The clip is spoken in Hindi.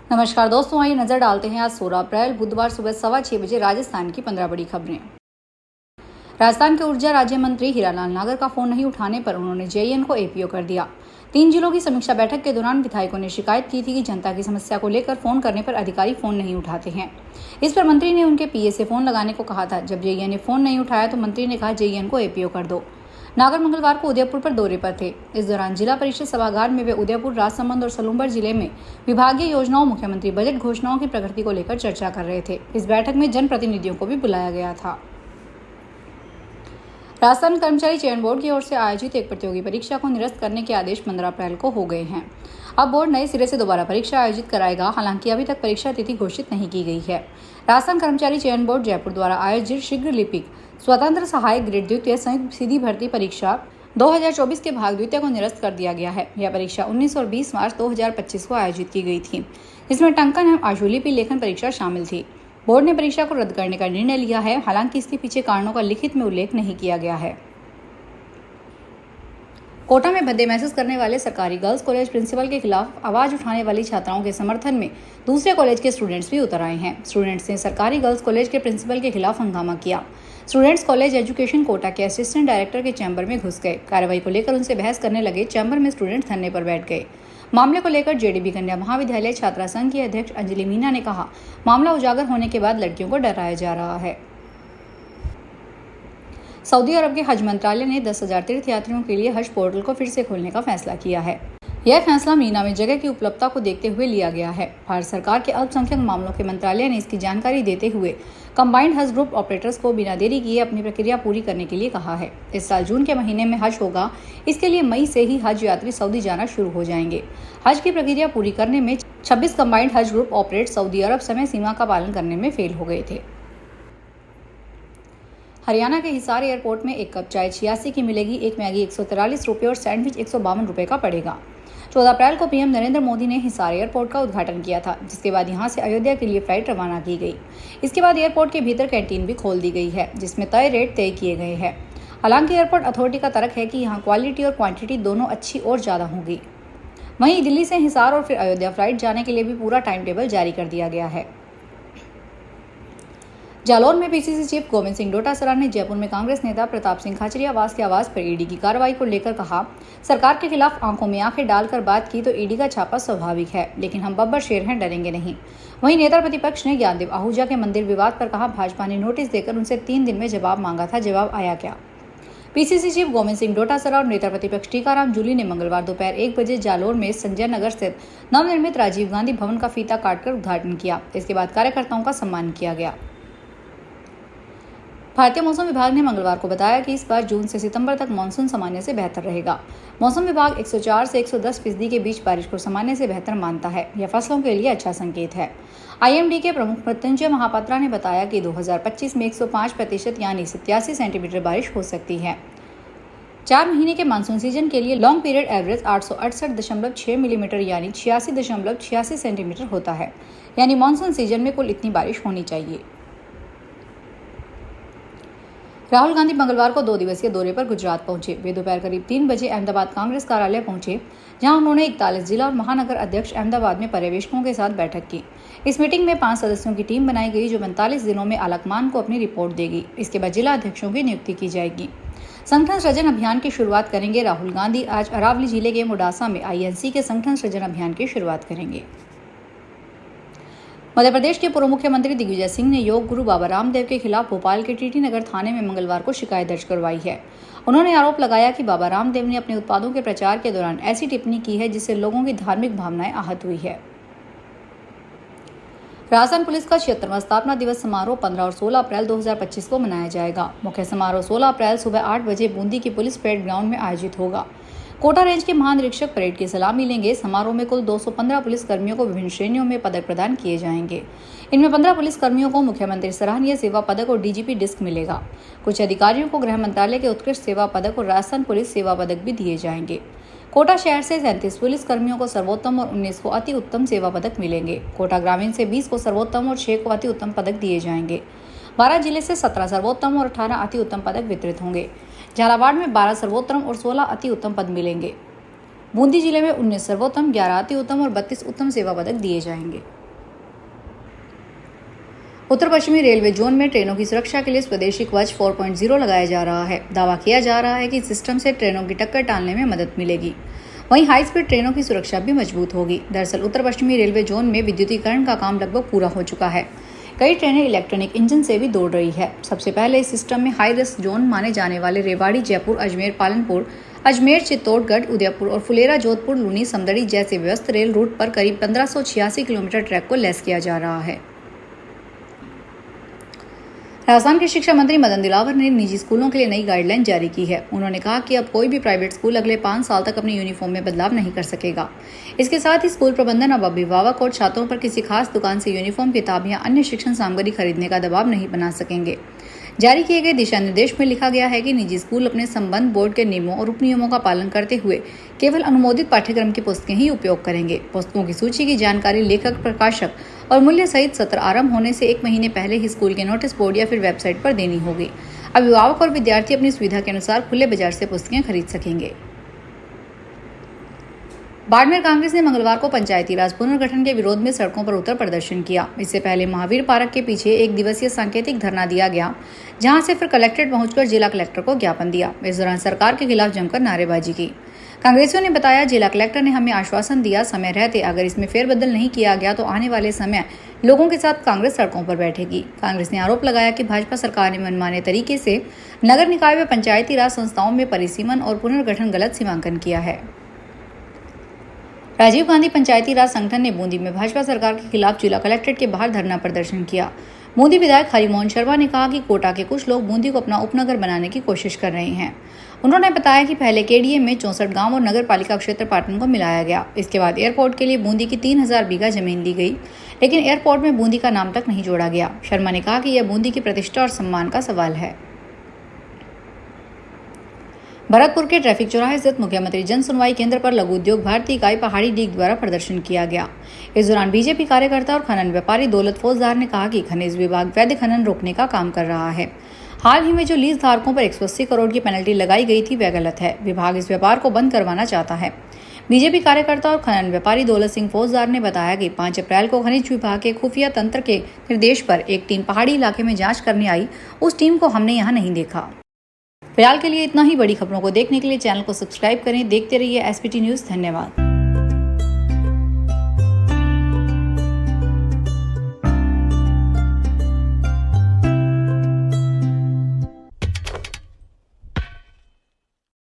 नमस्कार दोस्तों, आइए नजर डालते हैं आज 16 अप्रैल बुधवार सुबह 6:15 बजे राजस्थान की 15 बड़ी खबरें। राजस्थान के ऊर्जा राज्य मंत्री हीरालाल नागर का फोन नहीं उठाने पर उन्होंने जेईएन को एपीओ कर दिया। 3 जिलों की समीक्षा बैठक के दौरान विधायकों ने शिकायत की थी कि जनता की समस्या को लेकर फोन करने पर अधिकारी फोन नहीं उठाते हैं। इस पर मंत्री ने उनके पीए से फोन लगाने को कहा था। जब जेईएन ने फोन नहीं उठाया तो मंत्री ने कहा जेईएन को एपीओ कर दो। नागर मंगलवार को उदयपुर पर दौरे पर थे। इस दौरान जिला परिषद सभागार में वे उदयपुर, राजसमंद और सलूम्बर जिले में विभागीय योजनाओं, मुख्यमंत्री बजट घोषणाओं की प्रगति को लेकर चर्चा कर रहे थे। इस बैठक में जनप्रतिनिधियों को भी बुलाया गया था। राजस्थान कर्मचारी चयन बोर्ड की ओर से आयोजित एक प्रतियोगी परीक्षा को निरस्त करने के आदेश 15 अप्रैल को हो गए हैं। अब बोर्ड नए सिरे से दोबारा परीक्षा आयोजित कराएगा। हालांकि अभी तक परीक्षा तिथि घोषित नहीं की गई है। राजस्थान कर्मचारी चयन बोर्ड जयपुर द्वारा आयोजित शीघ्र लिपिक स्वतंत्र सहायक ग्रेड द्वितीय संयुक्त सीधी भर्ती परीक्षा 2024 के भाग द्वितीय को निरस्त कर दिया गया है। यह परीक्षा 19 और 20 मार्च 2025 को आयोजित की गई थी। इसमें टंकन एवं आशुलिपि लेखन परीक्षा शामिल थी। बोर्ड ने परीक्षा को रद्द करने का निर्णय लिया है। हालांकि इसके पीछे कारणों का लिखित में उल्लेख नहीं किया गया है। कोटा में भद्दे महसूस करने वाले सरकारी गर्ल्स कॉलेज प्रिंसिपल के खिलाफ आवाज उठाने वाली छात्राओं के समर्थन में दूसरे कॉलेज के स्टूडेंट्स भी उतर आए हैं। स्टूडेंट्स ने सरकारी गर्ल्स कॉलेज के प्रिंसिपल के खिलाफ हंगामा किया। स्टूडेंट्स कॉलेज एजुकेशन कोटा के असिस्टेंट डायरेक्टर के चैम्बर में घुस गए। कार्रवाई को लेकर उनसे बहस करने लगे। चैम्बर में स्टूडेंट्स धरने पर बैठ गए। मामले को लेकर जेडीबी कन्या महाविद्यालय छात्रा संघ की अध्यक्ष अंजलि मीना ने कहा, मामला उजागर होने के बाद लड़कियों को डराया जा रहा है। सऊदी अरब के हज मंत्रालय ने 10,000 तीर्थयात्रियों के लिए हज पोर्टल को फिर से खोलने का फैसला किया है। यह फैसला मीना में जगह की उपलब्धता को देखते हुए लिया गया है। भारत सरकार के अल्पसंख्यक मामलों के मंत्रालय ने इसकी जानकारी देते हुए कंबाइंड हज ग्रुप ऑपरेटर्स को बिना देरी किए अपनी प्रक्रिया पूरी करने के लिए कहा है। इस साल जून के महीने में हज होगा। इसके लिए मई से ही हज यात्री सऊदी जाना शुरू हो जाएंगे। हज की प्रक्रिया पूरी करने में 26 कंबाइंड हज ग्रुप ऑपरेटर सऊदी अरब समय सीमा का पालन करने में फेल हो गए थे। हरियाणा के हिसार एयरपोर्ट में एक कप चाय 86 की मिलेगी। एक मैगी 143 रुपये और सैंडविच 152 रुपये का पड़ेगा। 14 अप्रैल को पीएम नरेंद्र मोदी ने हिसार एयरपोर्ट का उद्घाटन किया था, जिसके बाद यहां से अयोध्या के लिए फ्लाइट रवाना की गई। इसके बाद एयरपोर्ट के भीतर कैंटीन भी खोल दी गई है, जिसमें तय रेट तय किए गए हैं। हालांकि एयरपोर्ट अथॉरिटी का तर्क है कि यहाँ क्वालिटी और क्वांटिटी दोनों अच्छी और ज़्यादा होगी। वहीं दिल्ली से हिसार और फिर अयोध्या फ्लाइट जाने के लिए भी पूरा टाइम टेबल जारी कर दिया गया है। जालौर में पीसीसी चीफ गोविंद सिंह डोटासरा ने जयपुर में कांग्रेस नेता प्रताप सिंह खाचरियावास के आवास पर ईडी की कार्रवाई को लेकर कहा, सरकार के खिलाफ आंखों में आंखें डालकर बात की तो ईडी का छापा स्वाभाविक है, लेकिन हम बब्बर शेर हैं, डरेंगे नहीं। वहीं नेता प्रतिपक्ष ने ज्ञानदेव आहूजा के मंदिर विवाद पर कहा, भाजपा ने नोटिस देकर उनसे 3 दिन में जवाब मांगा था, जवाब आया क्या। पीसीसी चीफ गोविंद सिंह डोटासरा और नेता प्रतिपक्ष टीकाराम जूली ने मंगलवार दोपहर 1 बजे जालौर में संजय नगर स्थित नवनिर्मित राजीव गांधी भवन का फीता काटकर उद्घाटन किया। इसके बाद कार्यकर्ताओं का सम्मान किया गया। भारतीय मौसम विभाग ने मंगलवार को बताया कि इस बार जून से सितंबर तक मानसून सामान्य से बेहतर रहेगा। मौसम विभाग 104 से 110% के बीच बारिश को सामान्य से बेहतर मानता है। यह फसलों के लिए अच्छा संकेत है। आईएमडी के प्रमुख मृत्युंजय महापात्रा ने बताया कि 2025 में 105% यानी 87 सेंटीमीटर बारिश हो सकती है। 4 महीने के मानसून सीजन के लिए लॉन्ग पीरियड एवरेज 868.6 मिलीमीटर यानी 86.86 सेंटीमीटर होता है। यानी मानसून सीजन में कुल इतनी बारिश होनी चाहिए। राहुल गांधी मंगलवार को 2 दिवसीय दौरे पर गुजरात पहुंचे। वे दोपहर करीब 3 बजे अहमदाबाद कांग्रेस कार्यालय पहुंचे, जहां उन्होंने 41 जिला और महानगर अध्यक्ष अहमदाबाद में पर्यवेक्षकों के साथ बैठक की। इस मीटिंग में 5 सदस्यों की टीम बनाई गई, जो 45 दिनों में आलकमान को अपनी रिपोर्ट देगी। इसके बाद जिला अध्यक्षों की नियुक्ति की जाएगी। संगठन सृजन अभियान की शुरुआत करेंगे राहुल गांधी। आज अरावली जिले के मोडासा में आईएनसी के संगठन सृजन अभियान की शुरुआत करेंगे। मध्य प्रदेश के पूर्व मुख्यमंत्री दिग्विजय सिंह ने योग गुरु बाबा रामदेव के खिलाफ भोपाल के टीटी नगर थाने में मंगलवार को शिकायत दर्ज करवाई है। उन्होंने आरोप लगाया कि बाबा रामदेव ने अपने उत्पादों के प्रचार के दौरान ऐसी टिप्पणी की है, जिससे लोगों की धार्मिक भावनाएं आहत हुई है। राजस्थान पुलिस का 76वां स्थापना दिवस समारोह 15 और 16 अप्रैल 2025 को मनाया जाएगा। मुख्य समारोह 16 अप्रैल सुबह 8 बजे बूंदी की पुलिस परेड ग्राउंड में आयोजित होगा। कोटा रेंज के महानिरीक्षक परेड की सलामी लेंगे। समारोह में कुल 215 पुलिस कर्मियों को विभिन्न श्रेणियों में पदक प्रदान किए जाएंगे। इनमें 15 पुलिस कर्मियों को मुख्यमंत्री सराहनीय सेवा पदक और डीजीपी डिस्क मिलेगा। कुछ अधिकारियों को गृह मंत्रालय के उत्कृष्ट सेवा पदक और राजस्थान पुलिस सेवा पदक भी दिए जाएंगे। कोटा शहर से 37 पुलिस कर्मियों को सर्वोत्तम और 19 को अति उत्तम सेवा पदक मिलेंगे। कोटा ग्रामीण से 20 को सर्वोत्तम और 6 को अति उत्तम पदक दिए जाएंगे। 12 जिले से 17 सर्वोत्तम और 18 अति उत्तम पदक वितरित होंगे। झालावाड़ में 12 सर्वोत्तम और 16 अति उत्तम पद मिलेंगे। बूंदी जिले में 19 सर्वोत्तम, 11 अति उत्तम और 32 उत्तम सेवा पदक दिए जाएंगे। उत्तर पश्चिमी रेलवे जोन में ट्रेनों की सुरक्षा के लिए स्वदेशी कवच 4.0 लगाया जा रहा है। दावा किया जा रहा है कि इस सिस्टम से ट्रेनों की टक्कर टालने में मदद मिलेगी। वहीं हाई स्पीड ट्रेनों की सुरक्षा भी मजबूत होगी। दरअसल उत्तर पश्चिमी रेलवे जोन में विद्युतीकरण का काम लगभग पूरा हो चुका है। कई ट्रेनें इलेक्ट्रॉनिक इंजन से भी दौड़ रही है। सबसे पहले इस सिस्टम में हाई रिस्क जोन माने जाने वाले रेवाड़ी, जयपुर, अजमेर, पालनपुर, अजमेर, चित्तौड़गढ़, उदयपुर और फुलेरा, जोधपुर, लूनी, समदड़ी जैसे व्यस्त रेल रूट पर करीब 1586 किलोमीटर ट्रैक को लैस किया जा रहा है। राजस्थान के शिक्षा मंत्री मदन दिलावर ने निजी स्कूलों के लिए नई गाइडलाइन जारी की है। उन्होंने कहा कि अब कोई भी प्राइवेट स्कूल अगले 5 साल तक अपनी यूनिफॉर्म में बदलाव नहीं कर सकेगा। इसके साथ ही स्कूल प्रबंधन अब अभिभावक और छात्रों पर किसी खास दुकान से यूनिफॉर्म, किताब या अन्य शिक्षण सामग्री खरीदने का दबाव नहीं बना सकेंगे। जारी किए गए दिशा निर्देश में लिखा गया है कि निजी स्कूल अपने संबंध बोर्ड के नियमों और उपनियमों का पालन करते हुए केवल अनुमोदित पाठ्यक्रम की पुस्तकें ही उपयोग करेंगे। पुस्तकों की सूची की जानकारी लेखक, प्रकाशक और मूल्य सहित सत्र आरंभ होने से 1 महीने पहले ही स्कूल के नोटिस बोर्ड या फिर वेबसाइट पर देनी होगी। अभिभावक और विद्यार्थी अपनी सुविधा के अनुसार खुले बाजार से पुस्तकें खरीद सकेंगे। बाड़मेर कांग्रेस ने मंगलवार को पंचायती राज पुनर्गठन के विरोध में सड़कों पर उतर प्रदर्शन किया। इससे पहले महावीर पार्क के पीछे 1 दिवसीय सांकेतिक धरना दिया गया, जहां से फिर कलेक्ट्रेट पहुंचकर जिला कलेक्टर को ज्ञापन दिया। इस दौरान सरकार के खिलाफ जमकर नारेबाजी की। कांग्रेसियों ने बताया, जिला कलेक्टर ने हमें आश्वासन दिया, समय रहते अगर इसमें फेरबदल नहीं किया गया तो आने वाले समय लोगों के साथ कांग्रेस सड़कों पर बैठेगी। कांग्रेस ने आरोप लगाया कि भाजपा सरकार ने मनमाने तरीके से नगर निकाय व पंचायती राज संस्थाओं में परिसीमन और पुनर्गठन गलत सीमांकन किया है। राजीव गांधी पंचायती राज संगठन ने बूंदी में भाजपा सरकार के खिलाफ जिला कलेक्ट्रेट के बाहर धरना प्रदर्शन किया। बूंदी विधायक हरिमोहन शर्मा ने कहा कि कोटा के कुछ लोग बूंदी को अपना उपनगर बनाने की कोशिश कर रहे हैं। उन्होंने बताया कि पहले केडीए में 64 गांव और नगर पालिका क्षेत्र पाटन को मिलाया गया। इसके बाद एयरपोर्ट के लिए बूंदी की 3000 बीघा जमीन ली गई, लेकिन एयरपोर्ट में बूंदी का नाम तक नहीं जोड़ा गया। शर्मा ने कहा कि यह बूंदी की प्रतिष्ठा और सम्मान का सवाल है। भरतपुर के ट्रैफिक चौराहे स्थित मुख्यमंत्री जन सुनवाई केंद्र पर लघु उद्योग भारती इकाई पहाड़ी डीग द्वारा प्रदर्शन किया गया। इस दौरान बीजेपी कार्यकर्ता और खनन व्यापारी दौलत फौजदार ने कहा कि खनिज विभाग वैध खनन रोकने का काम कर रहा है। हाल ही में जो लीज धारकों पर 180 करोड़ की पेनल्टी लगाई गई थी वह गलत है। विभाग इस व्यापार को बंद करवाना चाहता है। बीजेपी कार्यकर्ता और खनन व्यापारी दौलत सिंह फौजदार ने बताया कि 5 अप्रैल को खनिज विभाग के खुफिया तंत्र के निर्देश पर एक टीम पहाड़ी इलाके में जांच करने आई। उस टीम को हमने यहाँ नहीं देखा। फिलहाल के लिए इतना ही। बड़ी खबरों को देखने के लिए चैनल को सब्सक्राइब करें। देखते रहिए एसपीटी न्यूज़। धन्यवाद।